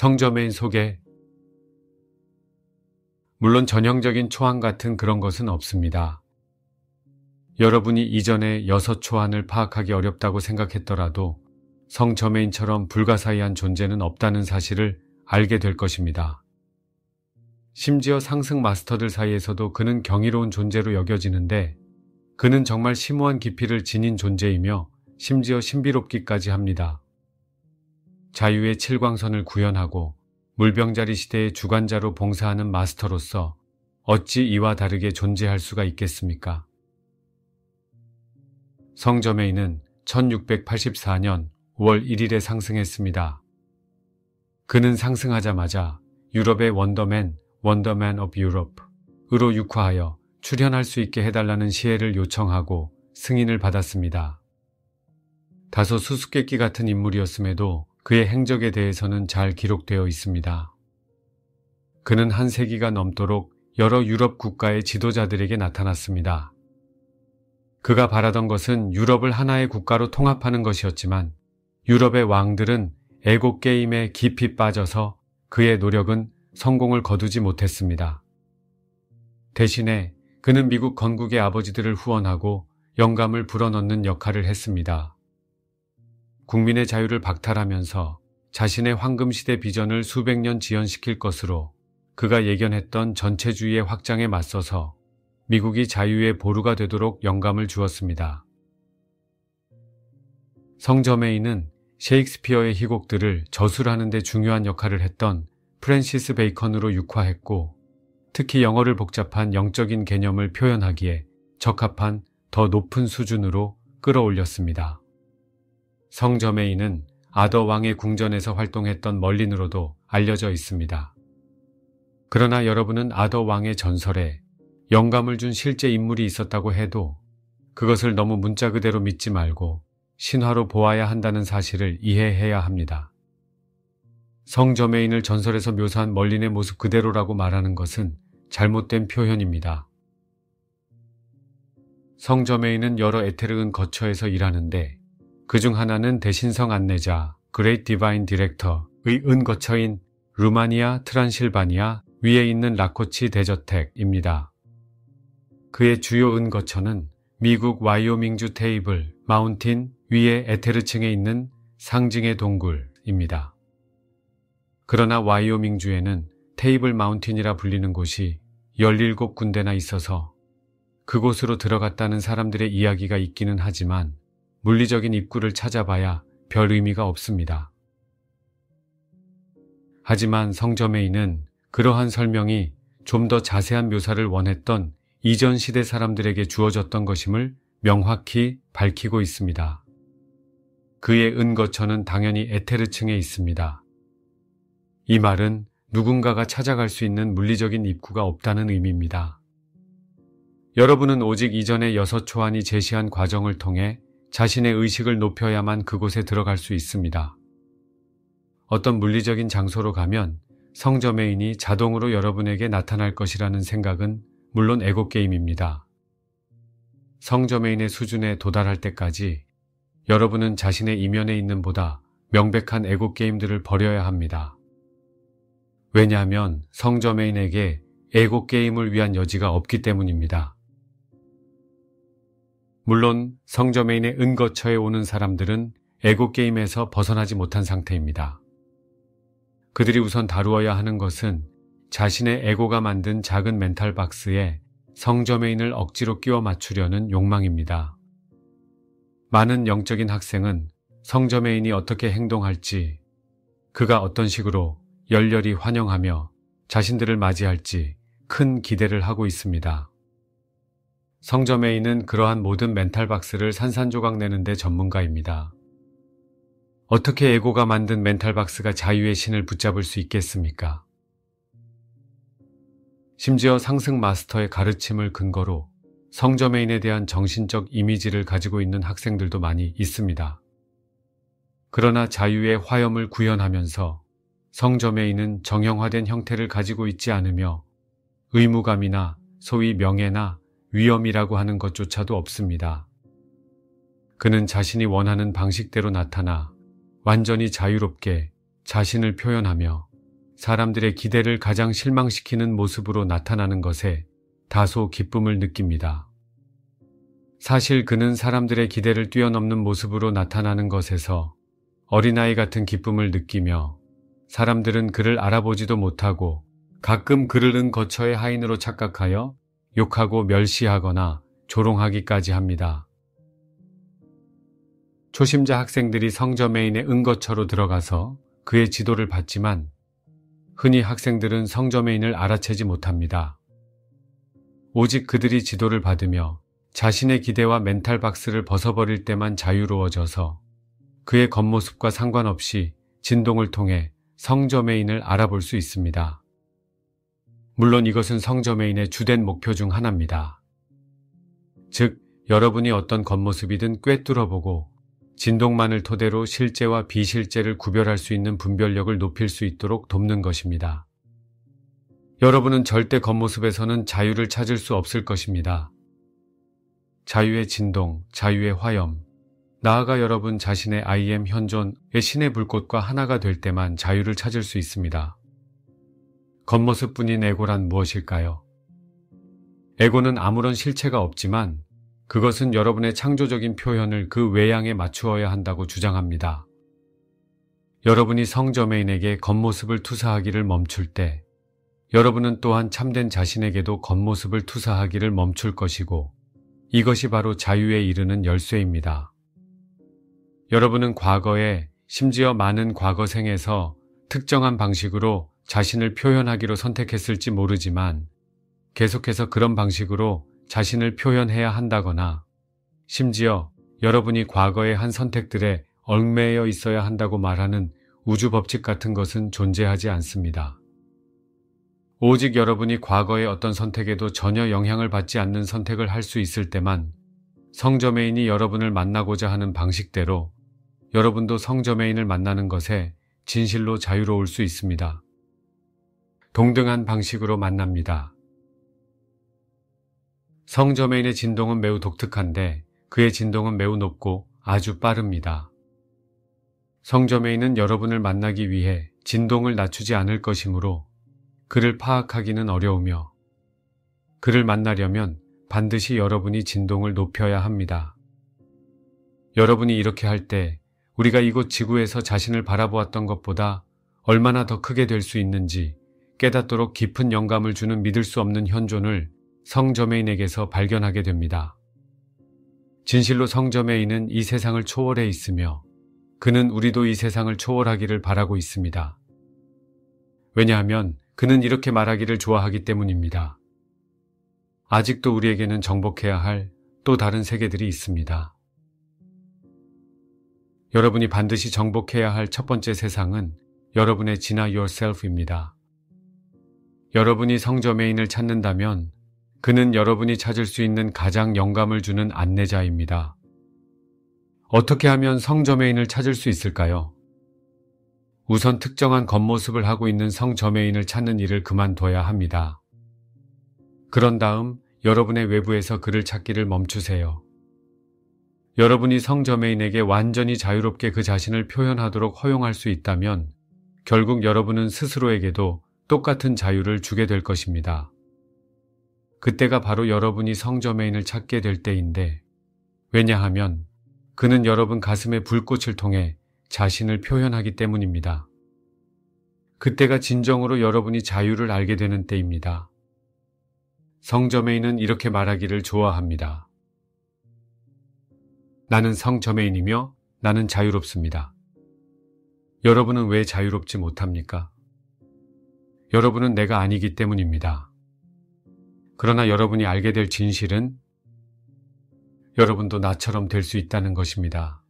성저메인 소개. 물론 전형적인 초안 같은 그런 것은 없습니다. 여러분이 이전에 6초안을 파악하기 어렵다고 생각했더라도 성저메인처럼 불가사의한 존재는 없다는 사실을 알게 될 것입니다. 심지어 상승 마스터들 사이에서도 그는 경이로운 존재로 여겨지는데 그는 정말 심오한 깊이를 지닌 존재이며 심지어 신비롭기까지 합니다. 자유의 칠광선을 구현하고 물병자리 시대의 주관자로 봉사하는 마스터로서 어찌 이와 다르게 존재할 수가 있겠습니까? 성저메인은 1684년 5월 1일에 상승했습니다. 그는 상승하자마자 유럽의 원더맨 of Europe으로 육화하여 출현할 수 있게 해달라는 시혜를 요청하고 승인을 받았습니다. 다소 수수께끼 같은 인물이었음에도 그의 행적에 대해서는 잘 기록되어 있습니다. 그는 한 세기가 넘도록 여러 유럽 국가의 지도자들에게 나타났습니다. 그가 바라던 것은 유럽을 하나의 국가로 통합하는 것이었지만 유럽의 왕들은 애국 게임에 깊이 빠져서 그의 노력은 성공을 거두지 못했습니다. 대신에 그는 미국 건국의 아버지들을 후원하고 영감을 불어넣는 역할을 했습니다. 국민의 자유를 박탈하면서 자신의 황금시대 비전을 수백 년 지연시킬 것으로 그가 예견했던 전체주의의 확장에 맞서서 미국이 자유의 보루가 되도록 영감을 주었습니다. 성저메인은 셰익스피어의 희곡들을 저술하는 데 중요한 역할을 했던 프랜시스 베이컨으로 육화했고 특히 영어를 복잡한 영적인 개념을 표현하기에 적합한 더 높은 수준으로 끌어올렸습니다. 성저메인은 아더 왕의 궁전에서 활동했던 멀린으로도 알려져 있습니다. 그러나 여러분은 아더 왕의 전설에 영감을 준 실제 인물이 있었다고 해도 그것을 너무 문자 그대로 믿지 말고 신화로 보아야 한다는 사실을 이해해야 합니다. 성저메인을 전설에서 묘사한 멀린의 모습 그대로라고 말하는 것은 잘못된 표현입니다. 성저메인은 여러 에테르은 거처에서 일하는데 그중 하나는 대신성 안내자 Great Divine Director의 은거처인 루마니아 트란실바니아 위에 있는 라코치 대저택입니다. 그의 주요 은거처는 미국 와이오밍주 테이블 마운틴 위에 에테르층에 있는 상징의 동굴입니다. 그러나 와이오밍주에는 테이블 마운틴이라 불리는 곳이 17군데나 있어서 그곳으로 들어갔다는 사람들의 이야기가 있기는 하지만 물리적인 입구를 찾아봐야 별 의미가 없습니다. 하지만 성저메인은 그러한 설명이 좀 더 자세한 묘사를 원했던 이전 시대 사람들에게 주어졌던 것임을 명확히 밝히고 있습니다. 그의 은거처는 당연히 에테르층에 있습니다. 이 말은 누군가가 찾아갈 수 있는 물리적인 입구가 없다는 의미입니다. 여러분은 오직 이전의 6초안이 제시한 과정을 통해 자신의 의식을 높여야만 그곳에 들어갈 수 있습니다. 어떤 물리적인 장소로 가면 성저메인이 자동으로 여러분에게 나타날 것이라는 생각은 물론 애고게임입니다. 성저메인의 수준에 도달할 때까지 여러분은 자신의 이면에 있는 보다 명백한 애고게임들을 버려야 합니다. 왜냐하면 성저메인에게 애고게임을 위한 여지가 없기 때문입니다. 물론 성저메인의 은거처에 오는 사람들은 애고게임에서 벗어나지 못한 상태입니다. 그들이 우선 다루어야 하는 것은 자신의 에고가 만든 작은 멘탈 박스에 성저메인을 억지로 끼워 맞추려는 욕망입니다. 많은 영적인 학생은 성저메인이 어떻게 행동할지, 그가 어떤 식으로 열렬히 환영하며 자신들을 맞이할지 큰 기대를 하고 있습니다. 성저메인은 그러한 모든 멘탈 박스를 산산조각 내는데 전문가입니다. 어떻게 에고가 만든 멘탈 박스가 자유의 신을 붙잡을 수 있겠습니까? 심지어 상승 마스터의 가르침을 근거로 성저메인에 대한 정신적 이미지를 가지고 있는 학생들도 많이 있습니다. 그러나 자유의 화염을 구현하면서 성저메인은 정형화된 형태를 가지고 있지 않으며 의무감이나 소위 명예나 위엄이라고 하는 것조차도 없습니다. 그는 자신이 원하는 방식대로 나타나 완전히 자유롭게 자신을 표현하며 사람들의 기대를 가장 실망시키는 모습으로 나타나는 것에 다소 기쁨을 느낍니다. 사실 그는 사람들의 기대를 뛰어넘는 모습으로 나타나는 것에서 어린아이 같은 기쁨을 느끼며 사람들은 그를 알아보지도 못하고 가끔 그를 거처의 하인으로 착각하여 욕하고 멸시하거나 조롱하기까지 합니다. 초심자 학생들이 성저메인의 은거처로 들어가서 그의 지도를 받지만 흔히 학생들은 성저메인을 알아채지 못합니다. 오직 그들이 지도를 받으며 자신의 기대와 멘탈 박스를 벗어버릴 때만 자유로워져서 그의 겉모습과 상관없이 진동을 통해 성저메인을 알아볼 수 있습니다. 물론 이것은 성저메인의 주된 목표 중 하나입니다. 즉, 여러분이 어떤 겉모습이든 꿰뚫어보고 진동만을 토대로 실제와 비실제를 구별할 수 있는 분별력을 높일 수 있도록 돕는 것입니다. 여러분은 절대 겉모습에서는 자유를 찾을 수 없을 것입니다. 자유의 진동, 자유의 화염, 나아가 여러분 자신의 I am 현존의 신의 불꽃과 하나가 될 때만 자유를 찾을 수 있습니다. 겉모습뿐인 에고란 무엇일까요? 에고는 아무런 실체가 없지만 그것은 여러분의 창조적인 표현을 그 외양에 맞추어야 한다고 주장합니다. 여러분이 성저메인에게 겉모습을 투사하기를 멈출 때 여러분은 또한 참된 자신에게도 겉모습을 투사하기를 멈출 것이고 이것이 바로 자유에 이르는 열쇠입니다. 여러분은 과거에 심지어 많은 과거생에서 특정한 방식으로 자신을 표현하기로 선택했을지 모르지만 계속해서 그런 방식으로 자신을 표현해야 한다거나 심지어 여러분이 과거의 한 선택들에 얽매여 있어야 한다고 말하는 우주 법칙 같은 것은 존재하지 않습니다. 오직 여러분이 과거의 어떤 선택에도 전혀 영향을 받지 않는 선택을 할 수 있을 때만 성저메인이 여러분을 만나고자 하는 방식대로 여러분도 성저메인을 만나는 것에 진실로 자유로울 수 있습니다. 동등한 방식으로 만납니다. 성저메인의 진동은 매우 독특한데 그의 진동은 매우 높고 아주 빠릅니다. 성저메인은 여러분을 만나기 위해 진동을 낮추지 않을 것이므로 그를 파악하기는 어려우며 그를 만나려면 반드시 여러분이 진동을 높여야 합니다. 여러분이 이렇게 할 때 우리가 이곳 지구에서 자신을 바라보았던 것보다 얼마나 더 크게 될 수 있는지 깨닫도록 깊은 영감을 주는 믿을 수 없는 현존을 성저메인에게서 발견하게 됩니다. 진실로 성저메인은 이 세상을 초월해 있으며 그는 우리도 이 세상을 초월하기를 바라고 있습니다. 왜냐하면 그는 이렇게 말하기를 좋아하기 때문입니다. 아직도 우리에게는 정복해야 할 또 다른 세계들이 있습니다. 여러분이 반드시 정복해야 할 첫 번째 세상은 여러분의 진화 yourself입니다. 여러분이 성저메인을 찾는다면 그는 여러분이 찾을 수 있는 가장 영감을 주는 안내자입니다. 어떻게 하면 성저메인을 찾을 수 있을까요? 우선 특정한 겉모습을 하고 있는 성저메인을 찾는 일을 그만둬야 합니다. 그런 다음 여러분의 외부에서 그를 찾기를 멈추세요. 여러분이 성저메인에게 완전히 자유롭게 그 자신을 표현하도록 허용할 수 있다면 결국 여러분은 스스로에게도 똑같은 자유를 주게 될 것입니다. 그때가 바로 여러분이 성저메인을 찾게 될 때인데 왜냐하면 그는 여러분 가슴의 불꽃을 통해 자신을 표현하기 때문입니다. 그때가 진정으로 여러분이 자유를 알게 되는 때입니다. 성저메인은 이렇게 말하기를 좋아합니다. 나는 성저메인이며 나는 자유롭습니다. 여러분은 왜 자유롭지 못합니까? 여러분은 내가 아니기 때문입니다. 그러나 여러분이 알게 될 진실은 여러분도 나처럼 될 수 있다는 것입니다.